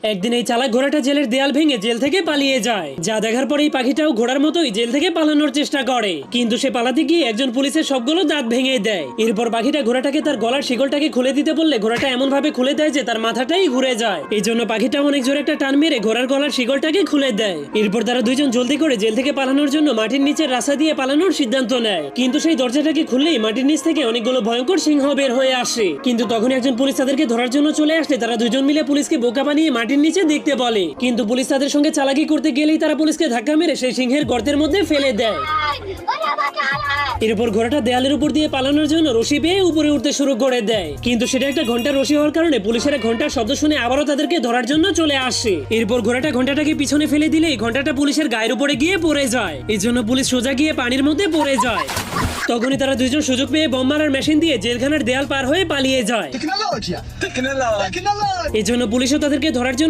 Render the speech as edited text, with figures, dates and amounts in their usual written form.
একদিন এই চালাক ঘোড়াটা জেলের দেয়াল ভেঙে জেল থেকে পালিয়ে যায়। যা দেখার পর এই পাখিটাও ঘোড়ার মতোই জেল থেকে পালানোর চেষ্টা করে, কিন্তু সে পালাতে গিয়ে একজন পুলিশের সবগুলো দাঁত ভেঙে দেয়। এরপর পাখিটা ঘোড়াটাকে তার গলার শিকলটাকে খুলে দিতে বললে ঘোড়াটা এমন ভাবে খুলে দেয় যে তার মাথাটাই ঘুরে যায়। এই জন্য পাখিটা অনেক জোরে একটা টান মেরে ঘোড়ার গলার শিকলটাকে খুলে দেয়। এরপর তারা দুইজন জলদি করে জেল থেকে পালানোর জন্য মাটির নিচের রাস্তা দিয়ে পালানোর সিদ্ধান্ত নেয়। কিন্তু সেই দরজাটাকে খুললেই মাটির নিচ থেকে অনেকগুলো ভয়ঙ্কর সিংহ বের হয়ে আসে। কিন্তু তখন একজন পুলিশ তাদেরকে ধরার জন্য চলে আসলে তারা দুজন মিলে পুলিশকে বোকা বানিয়ে মাটির নিচে দেখতে বলে। কিন্তু পুলিশ তাদের সঙ্গে চালাকি করতে গেলেই তারা পুলিশকে ধাক্কা মেরে সেই সিংহের গর্তের মধ্যে ফেলে দেয়। এরপর ঘোড়াটা দেয়ালের উপর দিয়ে পালানোর জন্য রশি পেয়ে উপরে উঠতে শুরু করে দেয়। কিন্তু সেটা একটা ঘন্টার রশি হওয়ার কারণে পুলিশেরা ঘন্টার শব্দ শুনে আবারও তাদেরকে ধরার জন্য চলে আসে। এরপর ঘোড়াটা ঘন্টাটাকে পিছনে ফেলে দিলেই ঘন্টাটা পুলিশের গায়ের উপরে গিয়ে পড়ে যায়। এই জন্য পুলিশ সোজা গিয়ে পানির মধ্যে পড়ে যায়। তখনই তারা দুইজন সুযোগ পেয়ে বোম মারার মেশিন দিয়ে জেলখানার দেয়াল পার হয়ে পালিয়ে যায়। এই জন্য পুলিশও তাদেরকে ধরার জন্য